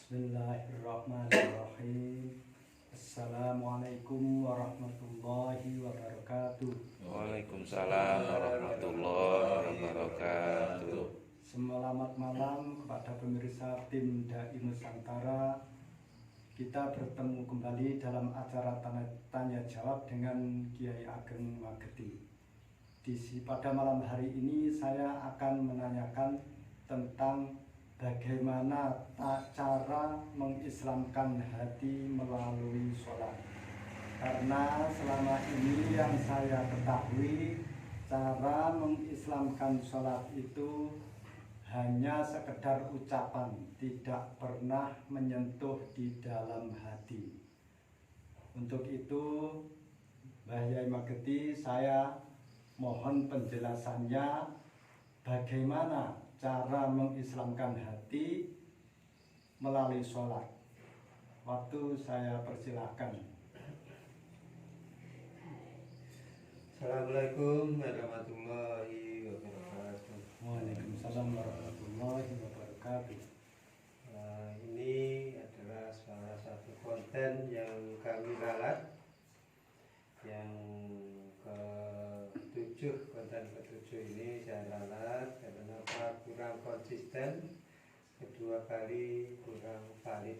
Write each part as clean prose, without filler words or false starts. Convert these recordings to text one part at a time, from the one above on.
Bismillahirrahmanirrahim. Assalamualaikum warahmatullahi wabarakatuh. Waalaikumsalam warahmatullahi wabarakatuh. Selamat malam kepada pemirsa tim Dai Nusantara. Kita bertemu kembali dalam acara tanya jawab dengan Kiai Ageng Magedi. Pada malam hari ini saya akan menanyakan tentang bagaimana cara mengislamkan hati melalui sholat. Karena selama ini yang saya ketahui, cara mengislamkan sholat itu hanya sekedar ucapan, tidak pernah menyentuh di dalam hati. Untuk itu, Mbah Yai Magedi, saya mohon penjelasannya bagaimana cara mengislamkan hati melalui sholat. Waktu saya persilahkan. Assalamualaikum warahmatullahi wabarakatuh. Waalaikumsalam warahmatullahi wabarakatuh. Ini adalah salah satu konten yang kami ralat, yang konten ketujuh ini saya ralat karena kurang konsisten, kedua kali kurang valid.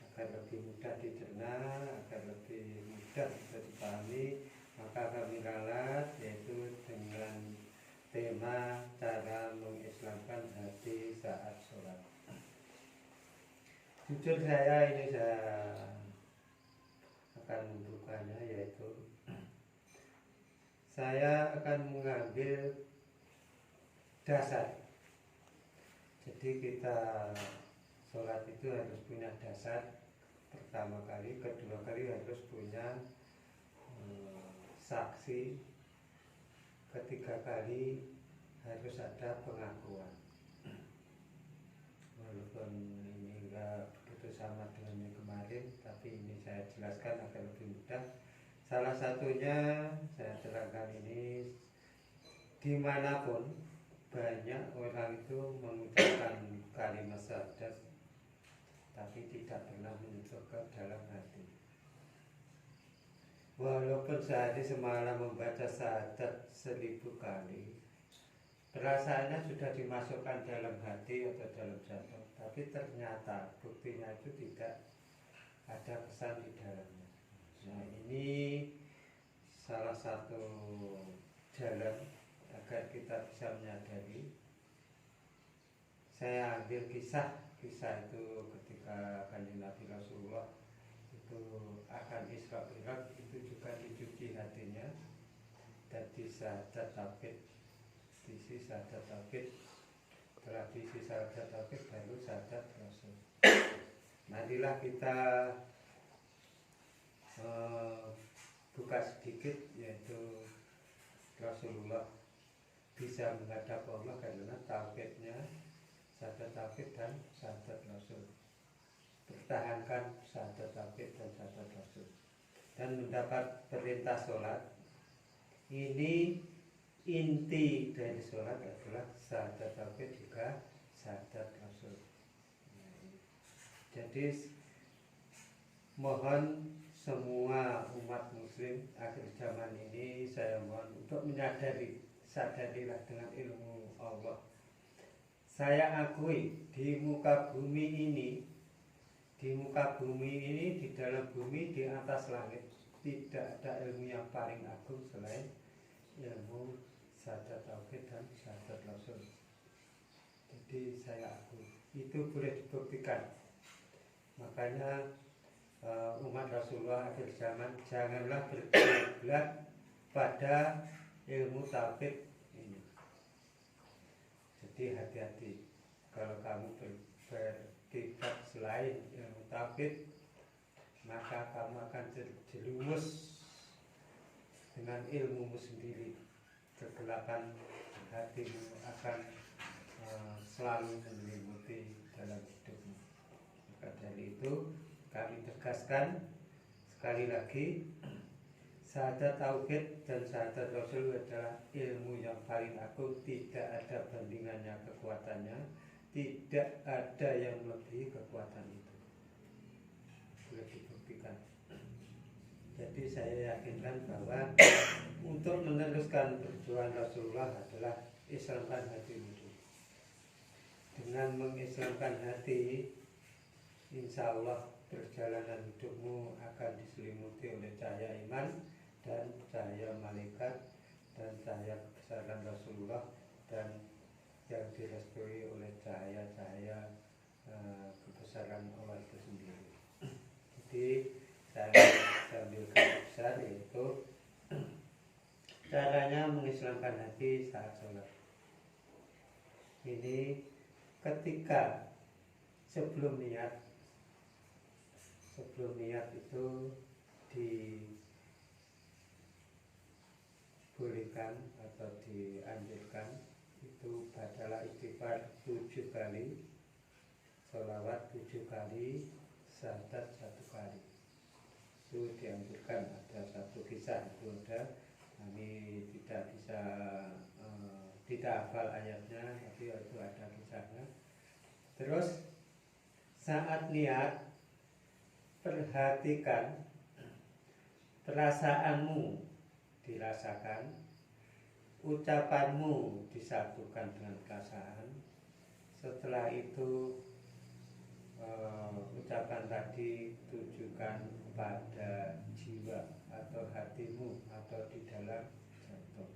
Agar lebih mudah dicerna, agar lebih mudah bisa dipahami, maka kami ralat yaitu dengan tema cara mengislamkan hati saat sholat. Jujur saya akan membukanya, yaitu saya akan mengambil dasar. Jadi kita sholat itu harus punya dasar pertama kali, kedua kali harus punya saksi, ketiga kali harus ada pengakuan. Walaupun ini enggak begitu sama dengan yang kemarin, tapi ini saya jelaskan agar lebih mudah. Salah satunya saya terangkan ini, dimanapun banyak orang itu mengucapkan kalimat syahadat tapi tidak pernah menyentuh ke dalam hati. Walaupun sehari semalam membaca syahadat 1000 kali, perasaannya sudah dimasukkan dalam hati atau dalam jantung, tapi ternyata buktinya itu tidak ada pesan di dalamnya. Nah, ini salah satu jalan agar kita bisa menyadari. Saya ambil kisah itu ketika Kanjeng Nabi Rasulullah itu akan Isra Mi'raj, itu juga dicuci hatinya dan disyahadat tauhid, diisi syahadat tauhid. Setelah diisi syahadat tauhid baru syahadat Rasul. Marilah kita buka sedikit, yaitu Rasulullah bisa menghadap Allah karena tauhidnya, syahadat tauhid dan syahadat Rasul. Pertahankan syahadat tauhid dan syahadat Rasul dan mendapat perintah sholat. Ini inti dari sholat adalah syahadat tauhid juga syahadat Rasul. Jadi mohon semua umat muslim akhir zaman ini, saya mohon untuk sadarilah dengan ilmu Allah. Saya akui di muka bumi ini, di dalam bumi, di atas langit, tidak ada ilmu yang paling agung selain ilmu syahadat tauhid dan syahadat Rasul. Jadi saya akui itu boleh dibuktikan. Makanya umat Rasulullah akhir zaman janganlah berkiblat pada ilmu tauhid ini. Jadi hati-hati kalau kamu berkiblat selain ilmu tauhid, maka kamu akan terjerumus dengan ilmumu sendiri. Kegelapan hatimu akan selalu menyelimuti dalam hidupmu. Maka dari itu kami tegaskan sekali lagi, syahadat tauhid dan syahadat Rasul adalah ilmu yang paling agung, tidak ada bandingannya kekuatannya, tidak ada yang melebihi kekuatan itu, boleh dibuktikan. Jadi saya yakinkan bahwa untuk meneruskan perjuangan Rasulullah adalah Islamkan hatimu dulu. Dengan mengislamkan hati, insya Allah perjalanan hidupmu akan diselimuti oleh cahaya iman dan cahaya malaikat dan cahaya kebesaran Rasulullah dan yang direstui oleh cahaya-cahaya kebesaran Allah itu sendiri. Jadi saya sambil garis besar yaitu caranya mengislamkan hati saat sholat. Ini ketika sebelum niat itu dibolehkan atau dianjurkan itu bacalah istighfar 7 kali, sholawat 7 kali, syahadat 1 kali. Itu dianjurkan. Ada satu kisah itu ada, kami tidak bisa tidak hafal ayatnya, tapi itu ada kisahnya. Terus saat niat perhatikan perasaanmu dirasakan, ucapanmu disatukan dengan perasaan. Setelah itu ucapan tadi tujukan pada jiwa atau hatimu atau di dalam jantung.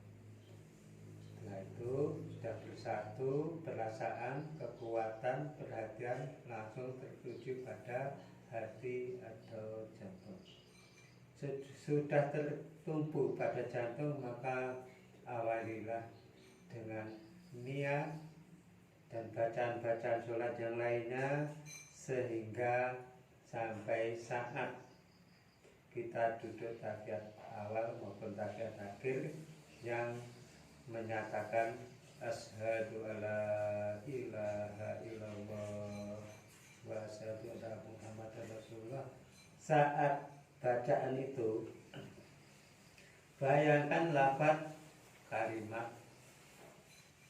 Setelah itu sudah bersatu perasaan, kekuatan, perhatian langsung tertuju pada hati atau jantung. Sudah tertumpu pada jantung, maka awalilah dengan niat dan bacaan-bacaan sholat yang lainnya, sehingga sampai saat kita duduk tahiyat awal maupun tahiyat akhir yang menyatakan asyhadu alla ilaha illallah wa asyhadu anna muhammadar rasulullah. Saat bacaan itu bayangkan lafaz kalimat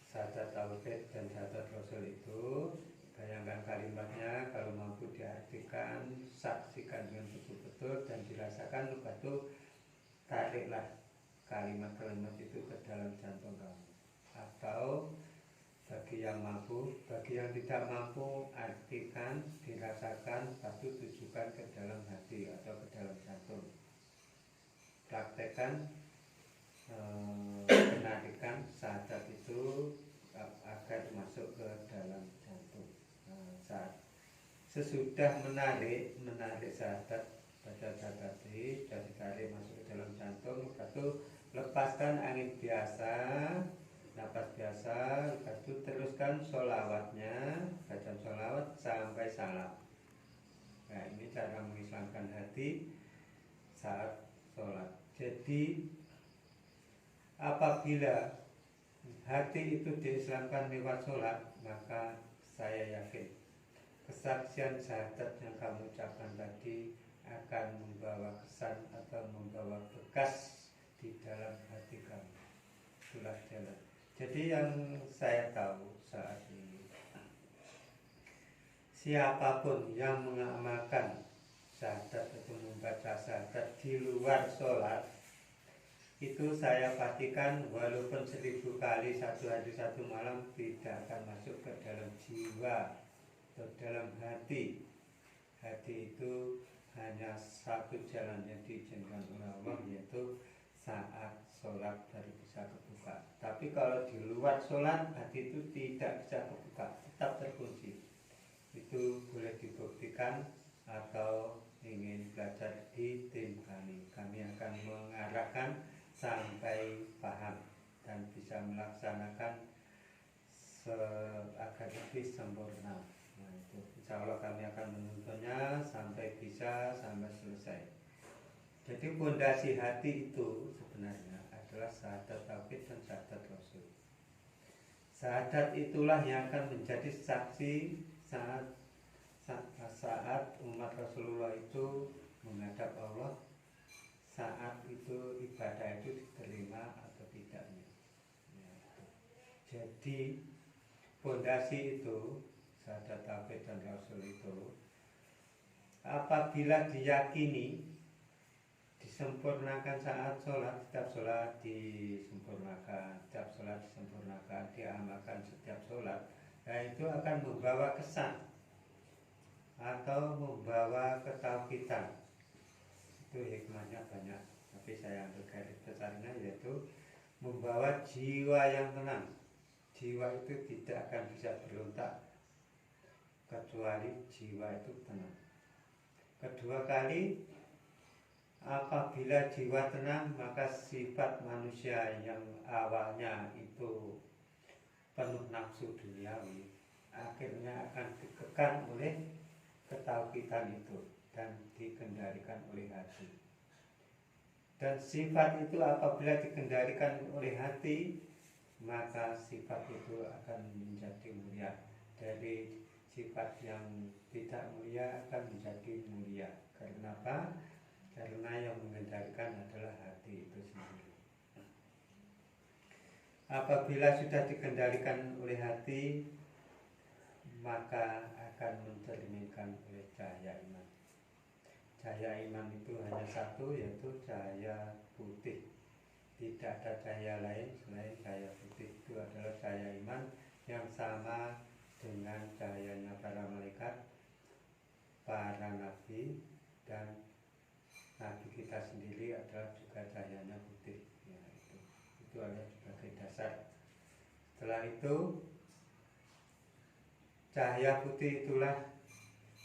syahadat tauhid dan syahadat rasul itu, bayangkan kalimatnya, kalau mampu diartikan, saksikan dengan betul-betul dan dirasakan, lepas itu tariklah kalimat-kalimat itu ke dalam jantung kamu. Atau bagi yang mampu, bagi yang tidak mampu, artikan, dirasakan, lepas itu tujukan ke dalam hati atau ke dalam jantung. Praktekkan, menarikan syahadat itu agar masuk ke dalam jantung. Saat sesudah menarik syahadat, baca syahadat tadi sudah ditarik masuk ke dalam jantung, lepas itu lepaskan angin biasa, napas biasa, lepas itu teruskan sholawatnya, bacaan sholawat sampai salam. Nah, ini cara mengislamkan hati saat sholat. Jadi apabila hati itu diislamkan lewat sholat, maka saya yakin kesaksian syahadat yang kamu ucapkan tadi akan membawa kesan atau membawa bekas di dalam hati kamu. Itulah jalan. Jadi yang saya tahu saat ini, siapapun yang mengamalkan syahadat atau membaca syahadat di luar sholat, itu saya pastikan walaupun 1000 kali satu hari satu malam tidak akan masuk ke dalam jiwa atau dalam hati. Hati itu hanya satu jalan yang diizinkan oleh Allah, yaitu saat sholat baru bisa kebuka. Tapi kalau di luar sholat, hati itu tidak bisa kebuka, tetap terkunci. Itu boleh dibuktikan, atau ingin belajar di tim kami akan mengarahkan sampai paham dan bisa melaksanakan agar lebih sempurna. Nah, itu insya Allah kami akan menuntunnya sampai bisa sampai selesai. Jadi fondasi hati itu sebenarnya adalah syahadat tauhid dan syahadat rasul. Syahadat itulah yang akan menjadi saksi saat umat Rasulullah itu menghadap Allah, saat itu ibadah itu diterima atau tidaknya. Jadi fondasi itu syahadat tauhid dan rasul itu apabila diyakini, disempurnakan saat sholat, setiap sholat disempurnakan, setiap sholat disempurnakan, diamalkan setiap sholat, nah itu akan membawa kesan atau membawa ketauhidan. Itu hikmahnya banyak, tapi saya ambil garis besarnya yaitu membawa jiwa yang tenang. Jiwa itu tidak akan bisa berontak kecuali jiwa itu tenang. Kedua kali, apabila jiwa tenang, maka sifat manusia yang awalnya itu penuh nafsu duniawi akhirnya akan dikekang oleh ketauhidan itu dan dikendalikan oleh hati. Dan sifat itu apabila dikendalikan oleh hati, maka sifat itu akan menjadi mulia. Dari sifat yang tidak mulia akan menjadi mulia. Karena apa? Karena yang mengendalikan adalah hati itu sendiri. Apabila sudah dikendalikan oleh hati, maka akan mencerminkan oleh cahaya iman. Cahaya iman itu hanya satu, yaitu cahaya putih. Tidak ada cahaya lain selain cahaya putih. Itu adalah cahaya iman yang sama dengan cahayanya para malaikat, para nabi, dan nabi kita sendiri adalah juga cahayanya putih. Ya, itu adalah sebagai dasar. Setelah itu, cahaya putih itulah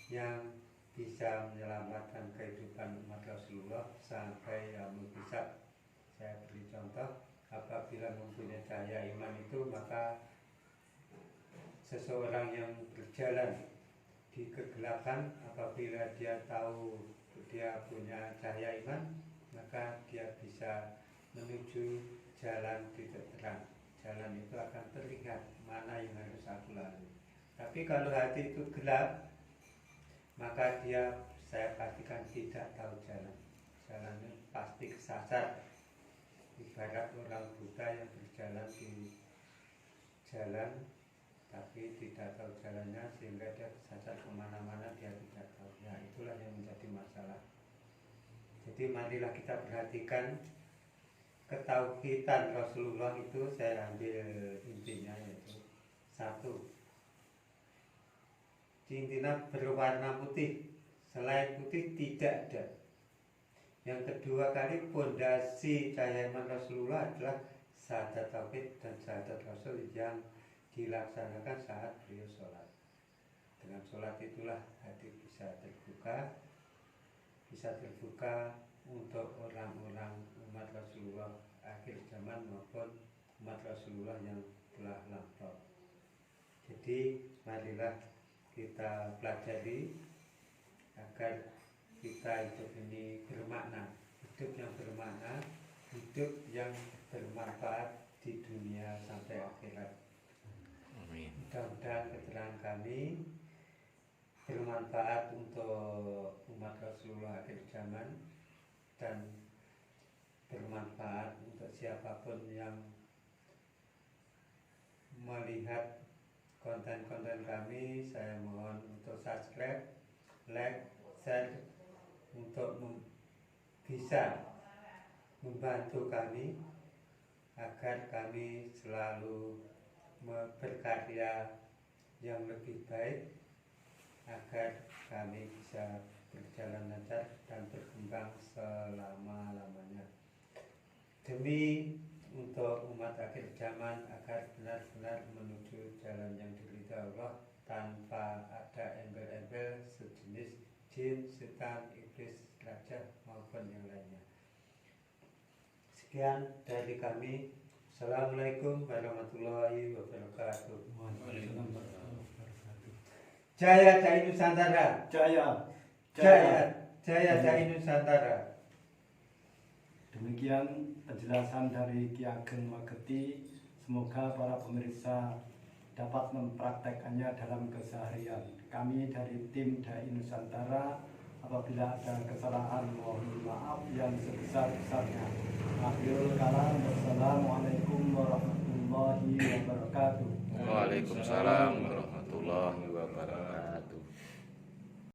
yang bisa menyelamatkan kehidupan umat Rasulullah sampai yaumul hisab. Saya beri contoh, apabila mempunyai cahaya iman itu, maka seseorang yang berjalan di kegelapan, apabila dia tahu dia punya cahaya iman, maka dia bisa menuju jalan titik terang. Jalan itu akan terlihat mana yang harus aku lalui. Tapi kalau hati itu gelap, maka dia, saya pastikan, tidak tahu jalan. Jalannya pasti kesasar. Ibarat orang buta yang berjalan di jalan tapi tidak tahu jalannya, sehingga dia kesasar kemana-mana, dia tidak tahu. Ya, itulah yang menjadi masalah. Jadi marilah kita perhatikan ketauhidan Rasulullah itu. Saya ambil intinya, yaitu satu, intinya berwarna putih. Selain putih tidak ada. Yang kedua kali, pondasi cahaya iman Rasulullah adalah syahadat tauhid dan syahadat rasul yang dilaksanakan saat beliau sholat. Dengan sholat itulah hati bisa terbuka untuk orang-orang umat Rasulullah akhir zaman maupun umat Rasulullah yang telah lampau. Jadi marilah kita pelajari agar kita hidup ini bermakna, hidup yang bermakna, hidup yang bermanfaat di dunia sampai akhirat. Amin. Mudah-mudahan keterangan kami bermanfaat untuk umat Rasulullah akhir zaman dan bermanfaat untuk siapapun yang melihat konten-konten kami. Saya mohon untuk subscribe, like, share untuk bisa membantu kami agar kami selalu berkarya yang lebih baik, agar kami bisa berjalan lancar dan berkembang selama-lamanya. Demi untuk umat akhir zaman agar benar-benar menuju jalan yang diridhai Allah tanpa ada embel-embel sejenis jin, setan, iblis, raja maupun yang lainnya. Sekian dari kami. Assalamualaikum warahmatullahi wabarakatuh. Jaya Jai Nusantara. Jaya, Jaya Jai Nusantara. Demikian penjelasan dari Ki Ageng Mageti. Semoga para pemirsa dapat mempraktekannya dalam keseharian. Kami dari tim Dai Nusantara, apabila ada kesalahan mohon maaf yang sebesar-besarnya. Akhirul kalam, wassalamualaikum warahmatullahi wabarakatuh. Waalaikumsalam warahmatullahi wabarakatuh. wabarakatuh.